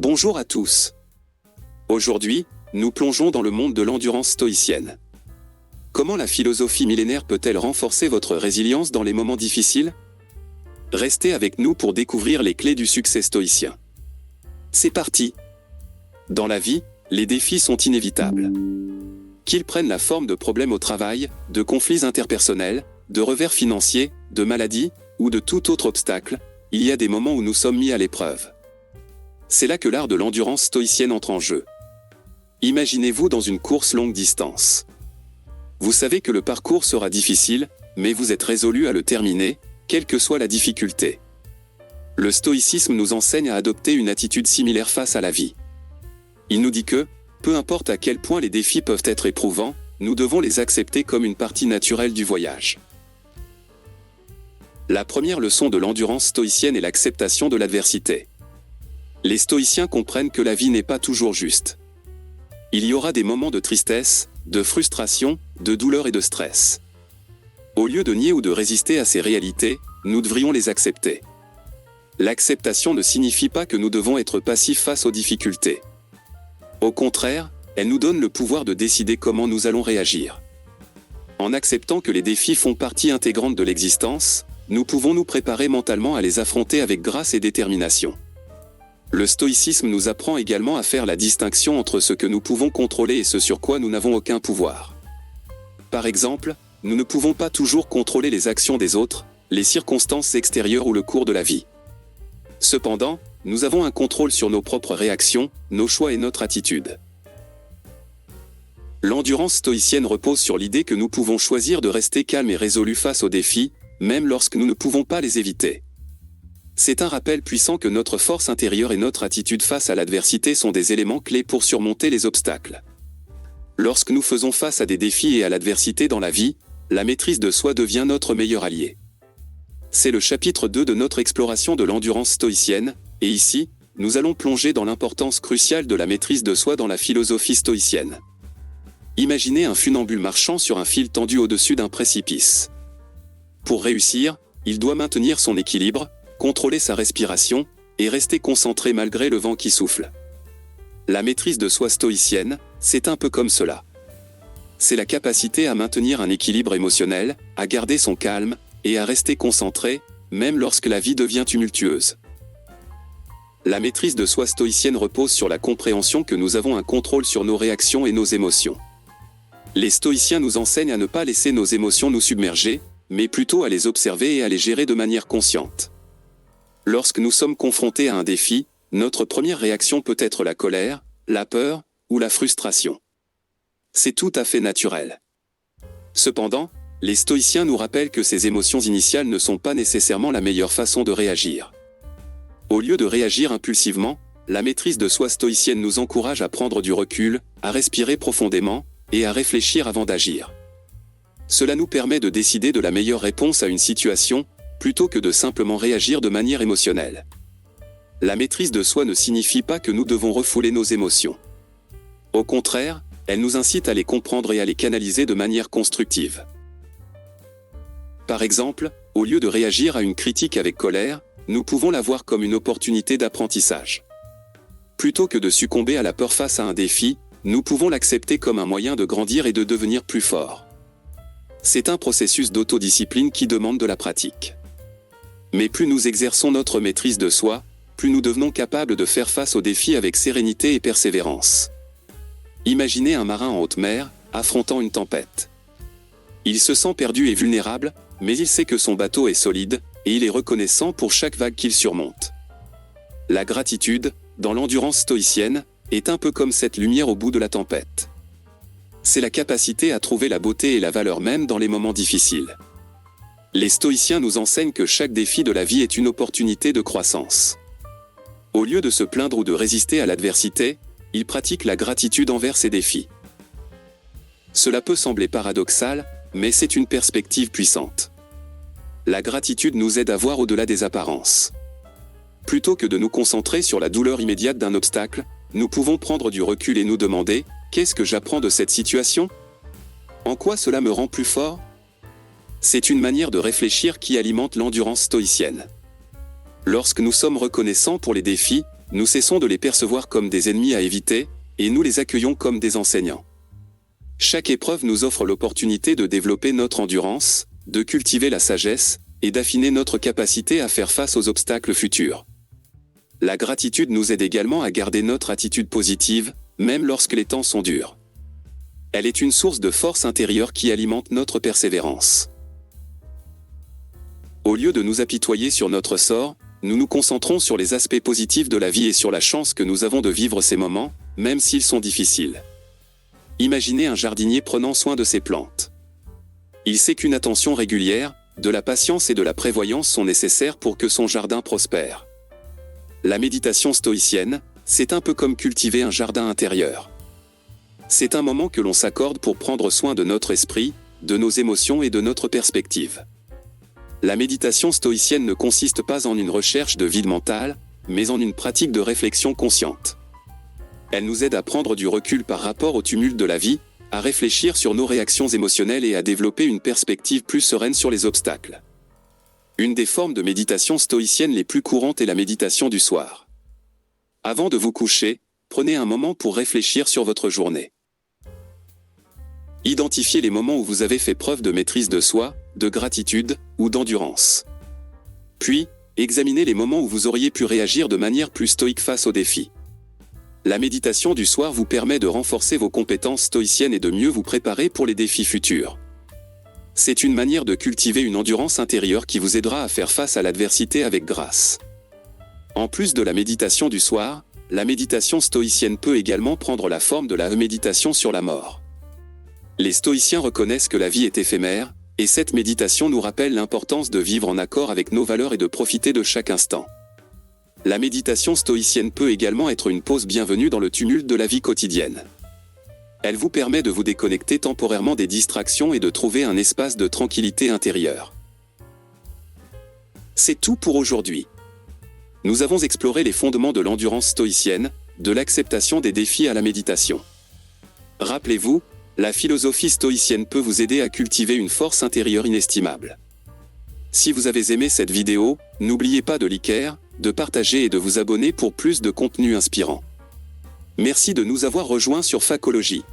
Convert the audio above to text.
Bonjour à tous. Aujourd'hui, nous plongeons dans le monde de l'endurance stoïcienne. Comment la philosophie millénaire peut-elle renforcer votre résilience dans les moments difficiles? Restez avec nous pour découvrir les clés du succès stoïcien. C'est parti! Dans la vie, les défis sont inévitables. Qu'ils prennent la forme de problèmes au travail, de conflits interpersonnels, de revers financiers, de maladies, ou de tout autre obstacle, il y a des moments où nous sommes mis à l'épreuve. C'est là que l'art de l'endurance stoïcienne entre en jeu. Imaginez-vous dans une course longue distance. Vous savez que le parcours sera difficile, mais vous êtes résolu à le terminer, quelle que soit la difficulté. Le stoïcisme nous enseigne à adopter une attitude similaire face à la vie. Il nous dit que, peu importe à quel point les défis peuvent être éprouvants, nous devons les accepter comme une partie naturelle du voyage. La première leçon de l'endurance stoïcienne est l'acceptation de l'adversité. Les stoïciens comprennent que la vie n'est pas toujours juste. Il y aura des moments de tristesse, de frustration, de douleur et de stress. Au lieu de nier ou de résister à ces réalités, nous devrions les accepter. L'acceptation ne signifie pas que nous devons être passifs face aux difficultés. Au contraire, elle nous donne le pouvoir de décider comment nous allons réagir. En acceptant que les défis font partie intégrante de l'existence, nous pouvons nous préparer mentalement à les affronter avec grâce et détermination. Le stoïcisme nous apprend également à faire la distinction entre ce que nous pouvons contrôler et ce sur quoi nous n'avons aucun pouvoir. Par exemple, nous ne pouvons pas toujours contrôler les actions des autres, les circonstances extérieures ou le cours de la vie. Cependant, nous avons un contrôle sur nos propres réactions, nos choix et notre attitude. L'endurance stoïcienne repose sur l'idée que nous pouvons choisir de rester calmes et résolus face aux défis, même lorsque nous ne pouvons pas les éviter. C'est un rappel puissant que notre force intérieure et notre attitude face à l'adversité sont des éléments clés pour surmonter les obstacles. Lorsque nous faisons face à des défis et à l'adversité dans la vie, la maîtrise de soi devient notre meilleur allié. C'est le chapitre 2 de notre exploration de l'endurance stoïcienne, et ici, nous allons plonger dans l'importance cruciale de la maîtrise de soi dans la philosophie stoïcienne. Imaginez un funambule marchant sur un fil tendu au-dessus d'un précipice. Pour réussir, il doit maintenir son équilibre, contrôler sa respiration, et rester concentré malgré le vent qui souffle. La maîtrise de soi stoïcienne, c'est un peu comme cela. C'est la capacité à maintenir un équilibre émotionnel, à garder son calme, et à rester concentré, même lorsque la vie devient tumultueuse. La maîtrise de soi stoïcienne repose sur la compréhension que nous avons un contrôle sur nos réactions et nos émotions. Les stoïciens nous enseignent à ne pas laisser nos émotions nous submerger, mais plutôt à les observer et à les gérer de manière consciente. Lorsque nous sommes confrontés à un défi, notre première réaction peut être la colère, la peur ou la frustration. C'est tout à fait naturel. Cependant, les stoïciens nous rappellent que ces émotions initiales ne sont pas nécessairement la meilleure façon de réagir. Au lieu de réagir impulsivement, la maîtrise de soi stoïcienne nous encourage à prendre du recul, à respirer profondément, et à réfléchir avant d'agir. Cela nous permet de décider de la meilleure réponse à une situation, plutôt que de simplement réagir de manière émotionnelle. La maîtrise de soi ne signifie pas que nous devons refouler nos émotions. Au contraire, elle nous incite à les comprendre et à les canaliser de manière constructive. Par exemple, au lieu de réagir à une critique avec colère, nous pouvons la voir comme une opportunité d'apprentissage. Plutôt que de succomber à la peur face à un défi, nous pouvons l'accepter comme un moyen de grandir et de devenir plus fort. C'est un processus d'autodiscipline qui demande de la pratique. Mais plus nous exerçons notre maîtrise de soi, plus nous devenons capables de faire face aux défis avec sérénité et persévérance. Imaginez un marin en haute mer, affrontant une tempête. Il se sent perdu et vulnérable, mais il sait que son bateau est solide, et il est reconnaissant pour chaque vague qu'il surmonte. La gratitude, dans l'endurance stoïcienne, est un peu comme cette lumière au bout de la tempête. C'est la capacité à trouver la beauté et la valeur même dans les moments difficiles. Les stoïciens nous enseignent que chaque défi de la vie est une opportunité de croissance. Au lieu de se plaindre ou de résister à l'adversité, ils pratiquent la gratitude envers ces défis. Cela peut sembler paradoxal, mais c'est une perspective puissante. La gratitude nous aide à voir au-delà des apparences. Plutôt que de nous concentrer sur la douleur immédiate d'un obstacle, nous pouvons prendre du recul et nous demander « Qu'est-ce que j'apprends de cette situation ? En quoi cela me rend plus fort ?» C'est une manière de réfléchir qui alimente l'endurance stoïcienne. Lorsque nous sommes reconnaissants pour les défis, nous cessons de les percevoir comme des ennemis à éviter, et nous les accueillons comme des enseignants. Chaque épreuve nous offre l'opportunité de développer notre endurance, de cultiver la sagesse, et d'affiner notre capacité à faire face aux obstacles futurs. La gratitude nous aide également à garder notre attitude positive, même lorsque les temps sont durs. Elle est une source de force intérieure qui alimente notre persévérance. Au lieu de nous apitoyer sur notre sort, nous nous concentrons sur les aspects positifs de la vie et sur la chance que nous avons de vivre ces moments, même s'ils sont difficiles. Imaginez un jardinier prenant soin de ses plantes. Il sait qu'une attention régulière, de la patience et de la prévoyance sont nécessaires pour que son jardin prospère. La méditation stoïcienne, c'est un peu comme cultiver un jardin intérieur. C'est un moment que l'on s'accorde pour prendre soin de notre esprit, de nos émotions et de notre perspective. La méditation stoïcienne ne consiste pas en une recherche de vide mental, mais en une pratique de réflexion consciente. Elle nous aide à prendre du recul par rapport au tumulte de la vie, à réfléchir sur nos réactions émotionnelles et à développer une perspective plus sereine sur les obstacles. Une des formes de méditation stoïcienne les plus courantes est la méditation du soir. Avant de vous coucher, prenez un moment pour réfléchir sur votre journée. Identifiez les moments où vous avez fait preuve de maîtrise de soi, de gratitude ou d'endurance. Puis, examinez les moments où vous auriez pu réagir de manière plus stoïque face aux défis. La méditation du soir vous permet de renforcer vos compétences stoïciennes et de mieux vous préparer pour les défis futurs. C'est une manière de cultiver une endurance intérieure qui vous aidera à faire face à l'adversité avec grâce. En plus de la méditation du soir, la méditation stoïcienne peut également prendre la forme de la méditation sur la mort. Les stoïciens reconnaissent que la vie est éphémère, et cette méditation nous rappelle l'importance de vivre en accord avec nos valeurs et de profiter de chaque instant. La méditation stoïcienne peut également être une pause bienvenue dans le tumulte de la vie quotidienne. Elle vous permet de vous déconnecter temporairement des distractions et de trouver un espace de tranquillité intérieure. C'est tout pour aujourd'hui. Nous avons exploré les fondements de l'endurance stoïcienne, de l'acceptation des défis à la méditation. Rappelez-vous, la philosophie stoïcienne peut vous aider à cultiver une force intérieure inestimable. Si vous avez aimé cette vidéo, n'oubliez pas de liker, de partager et de vous abonner pour plus de contenu inspirant. Merci de nous avoir rejoints sur Facologie.